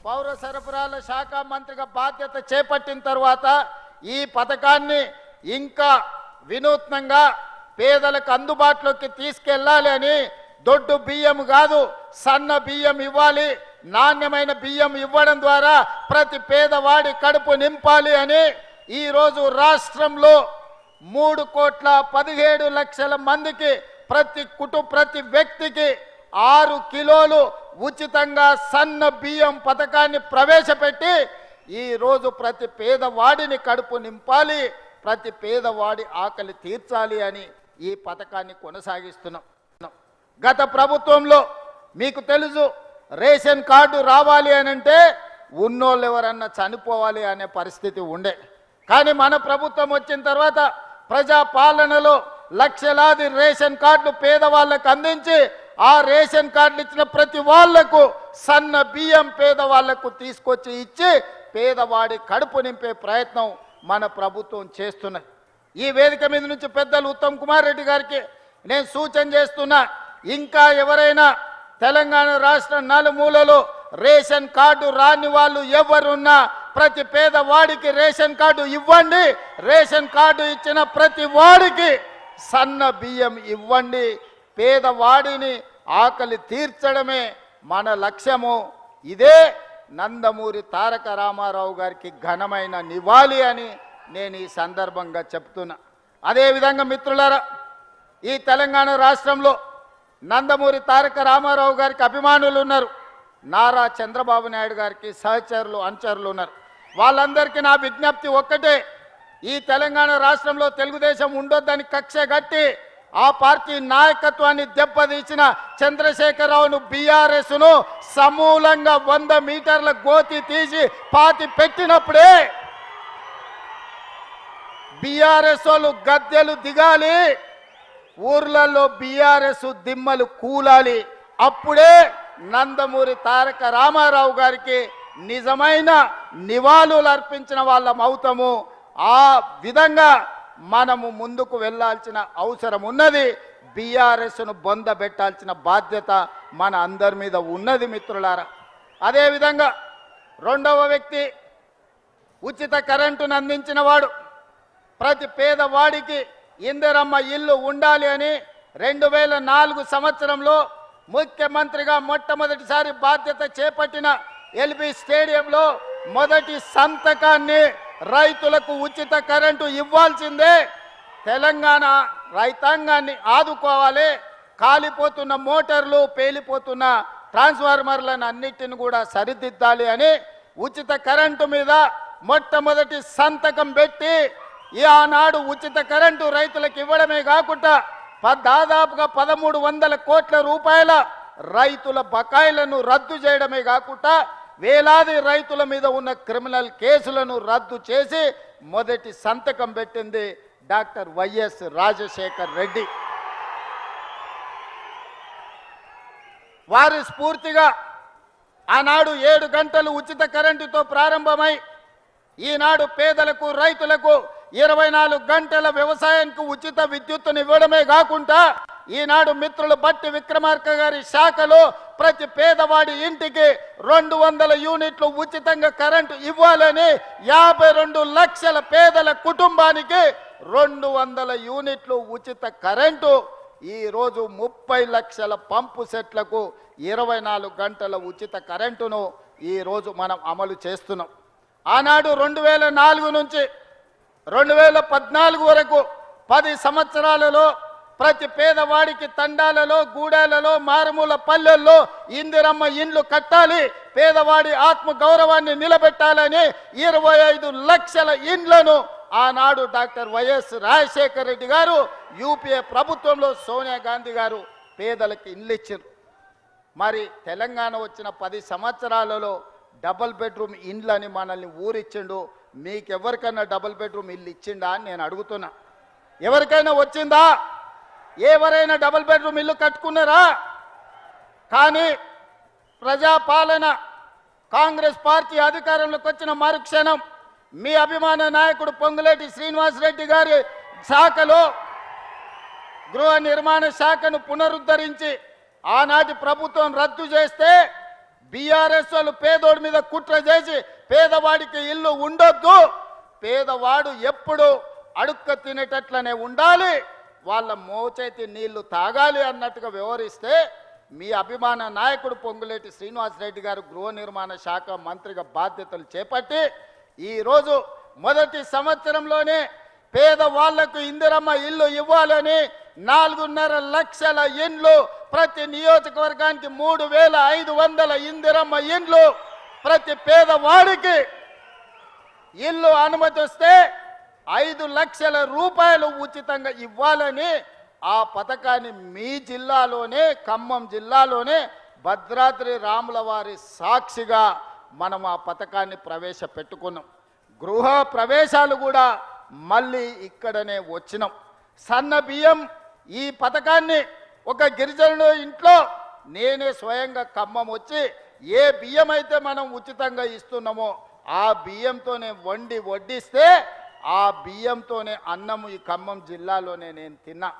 పౌర సరఫరాల శాఖ మంత్రిగా బాధ్యత చేపట్టిన తర్వాత ఈ పథకాన్ని ఇంకా వినూత్నంగా పేదలకు అందుబాటులోకి తీసుకెళ్లాలి అని దొడ్డు బియ్యం కాదు సన్న బియ్యం ఇవ్వాలి, నాణ్యమైన బియ్యం ఇవ్వడం ద్వారా ప్రతి పేదవాడి కడుపు నింపాలి అని ఈరోజు రాష్ట్రంలో 3,17,00,000 మందికి ప్రతి వ్యక్తికి 6 కిలోలు ఉచితంగా సన్న బియ్యం పథకాన్ని ప్రవేశపెట్టి ఈరోజు ప్రతి పేదవాడిని కడుపు నింపాలి, ప్రతి పేదవాడి ఆకలి తీర్చాలి అని ఈ పథకాన్ని కొనసాగిస్తున్నాం. గత ప్రభుత్వంలో మీకు తెలుసు రేషన్ కార్డు రావాలి అని అంటే ఉన్నోళ్ళు ఎవరన్నా చనిపోవాలి అనే పరిస్థితి ఉండే. కానీ మన ప్రభుత్వం వచ్చిన తర్వాత ప్రజా పాలనలో లక్షలాది రేషన్ కార్డులు పేదవాళ్ళకు అందించి ఆ రేషన్ కార్డులు ఇచ్చిన ప్రతి వాళ్లకు సన్న బియ్యం పేదవాళ్లకు తీసుకొచ్చి ఇచ్చి పేదవాడి కడుపు నింపే ప్రయత్నం మన ప్రభుత్వం చేస్తున్నది. ఈ వేదిక మీద నుంచి పెద్దలు ఉత్తమ్ కుమార్ రెడ్డి గారికి నేను సూచన చేస్తున్నా, ఇంకా ఎవరైనా తెలంగాణ రాష్ట్ర నలుమూలలో రేషన్ కార్డు రాని వాళ్ళు ఎవరున్నా ప్రతి పేదవాడికి రేషన్ కార్డు ఇవ్వండి, రేషన్ కార్డు ఇచ్చిన ప్రతి వాడికి సన్న బియ్యం ఇవ్వండి. పేదవాడిని ఆకలి తీర్చడమే మన లక్ష్యము. ఇదే నందమూరి తారక రామారావు గారికి ఘనమైన నివాళి అని నేను ఈ సందర్భంగా చెప్తున్నా. అదేవిధంగా మిత్రులారా, ఈ తెలంగాణ రాష్ట్రంలో నందమూరి తారక రామారావు గారికి అభిమానులు ఉన్నారు, నారా చంద్రబాబు నాయుడు గారికి సహచరులు అనుచరులు ఉన్నారు. వాళ్ళందరికీ నా విజ్ఞప్తి ఒక్కటే, ఈ తెలంగాణ రాష్ట్రంలో తెలుగుదేశం ఉండొద్దని కక్ష గట్టి ఆ పార్టీ నాయకత్వాన్ని దెబ్బతీసిన చంద్రశేఖరరావును బీఆర్ఎస్ను సమూలంగా 100 మీటర్ల గోతి తీసి పాతి పెట్టినప్పుడే బీఆర్ఎస్ వాళ్ళు గద్దెలు దిగాలి, ఊర్లలో బీఆర్ఎస్ దిమ్మలు కూలాలి. అప్పుడే నందమూరి తారక రామారావు గారికి నిజమైన నివాళులు అర్పించిన వాళ్ళం అవుతాము. ఆ విధంగా మనము ముందుకు వెళ్ళాల్సిన అవసరం ఉన్నది. బీఆర్ఎస్ను బొందబెట్టాల్సిన బాధ్యత మన అందరి మీద ఉన్నది మిత్రులారా. అదేవిధంగా రెండవ వ్యక్తి ఉచిత కరెంటును అందించిన వాడు, ప్రతి పేదవాడికి ఇందిరమ్మ ఇల్లు ఉండాలి అని 2004 సంవత్సరంలో ముఖ్యమంత్రిగా మొట్టమొదటిసారి బాధ్యత చేపట్టిన ఎల్బీ స్టేడియంలో మొదటి సంతకాన్ని రైతులకు ఉచిత కరెంటు ఇవ్వాల్సిందే. తెలంగాణ రైతాంగాన్ని ఆదుకోవాలి, కాలిపోతున్న మోటార్లు పేలిపోతున్న ట్రాన్స్ఫార్మర్లను అన్నిటిని కూడా సరిదిద్దాలి అని ఉచిత కరెంటు మీద మొట్టమొదటి సంతకం పెట్టి ఆనాడు ఉచిత కరెంటు రైతులకు ఇవ్వడమే కాకుండా దాదాపుగా 1300 కోట్ల రూపాయల రైతుల బకాయిలను రద్దు చేయడమే కాకుండా వేలాది రైతుల మీద ఉన్న క్రిమినల్ కేసులను రద్దు చేసి మొదటి సంతకం పెట్టింది డాక్టర్ వైఎస్ రాజశేఖర్ రెడ్డి. వారి స్ఫూర్తిగా ఆనాడు 7 గంటలు ఉచిత కరెంటుతో ప్రారంభమై ఈనాడు పేదలకు రైతులకు 24 గంటల వ్యవసాయానికి ఉచిత విద్యుత్తును ఇవ్వడమే కాకుండా ఈనాడు మిత్రులు బట్టి విక్రమార్క గారి శాఖలో ప్రతి పేదవాడి ఇంటికి 200 యూనిట్లు ఉచితంగా కరెంటు ఇవ్వాలని 52 లక్షల పేదల కుటుంబానికి 200 యూనిట్లు ఉచిత కరెంటు, ఈరోజు 30 లక్షల పంపు సెట్లకు 24 గంటల ఉచిత కరెంటును ఈరోజు మనం అమలు చేస్తున్నాం. ఆనాడు 2004 నుంచి 2014 వరకు 10 సంవత్సరాలలో ప్రతి పేదవాడికి తండాలలో గూడాలలో మారుమూల పల్లెల్లో ఇందిరమ్మ ఇండ్లు కట్టాలి, పేదవాడి ఆత్మ గౌరవాన్ని నిలబెట్టాలని 25 లక్షల ఇండ్లను ఆనాడు డాక్టర్ వైఎస్ రాజశేఖర్ రెడ్డి గారు యూపీఏ ప్రభుత్వంలో సోనియా గాంధీ గారు పేదలకు ఇండ్లు ఇచ్చారు. మరి తెలంగాణ వచ్చిన 10 సంవత్సరాలలో డబుల్ బెడ్రూమ్ ఇండ్లని మనల్ని ఊరిచ్చిండు. మీకెవరికైనా డబుల్ బెడ్రూమ్ ఇల్లు ఇచ్చిండా అని నేను అడుగుతున్నా. ఎవరికైనా వచ్చిందా? ఎవరైనా డబుల్ బెడ్రూమ్ ఇల్లు కట్టుకున్నారా? కానీ ప్రజాపాలన కాంగ్రెస్ పార్టీ అధికారంలోకి వచ్చిన మరుక్షణం మీ అభిమాన నాయకుడు పొంగులేటి శ్రీనివాసరెడ్డి గారి శాఖలో గృహ నిర్మాణ శాఖను పునరుద్ధరించి ఆనాటి ప్రభుత్వం రద్దు చేస్తే బీఆర్ఎస్ వాళ్ళు పేదోడి మీద కుట్ర చేసి పేదవాడికి ఇల్లు ఉండొద్దు, పేదవాడు ఎప్పుడు అడుక్క తినేటట్లనే ఉండాలి, వాళ్ళ మోచేతి నీళ్లు తాగాలి అన్నట్టుగా వ్యవహరిస్తే మీ అభిమాన నాయకుడు పొంగులేటి శ్రీనివాసరెడ్డి గారు గృహ నిర్మాణ శాఖ మంత్రిగా బాధ్యతలు చేపట్టి ఈరోజు మొదటి సంవత్సరంలోనే పేదవాళ్లకు ఇందిరమ్మ ఇల్లు ఇవ్వాలని 4.5 లక్షల ఇండ్లు, ప్రతి నియోజకవర్గానికి 3,500 ఇందిరమ్మ ఇండ్లు, ప్రతి పేదవాడికి ఇల్లు అనుమతి వస్తే 5 లక్షల రూపాయలు ఉచితంగా ఇవ్వాలని ఆ పథకాన్ని మీ జిల్లాలోనే, ఖమ్మం జిల్లాలోనే భద్రాద్రి రాముల వారి సాక్షిగా మనం ఆ పథకాన్ని ప్రవేశపెట్టుకున్నాం. గృహ ప్రవేశాలు కూడా మళ్ళీ ఇక్కడనే వచ్చినాం. సన్న బియ్యం ఈ పథకాన్ని ఒక గిరిజనుడు ఇంట్లో నేనే స్వయంగా ఖమ్మం వచ్చి ఏ బియ్యం అయితే మనం ఉచితంగా ఇస్తున్నామో ఆ బియ్యంతోనే వడ్డిస్తే ఆ బియ్యంతోనే అన్నం ఈ ఖమ్మం జిల్లాలోనే నేను తిన్నా.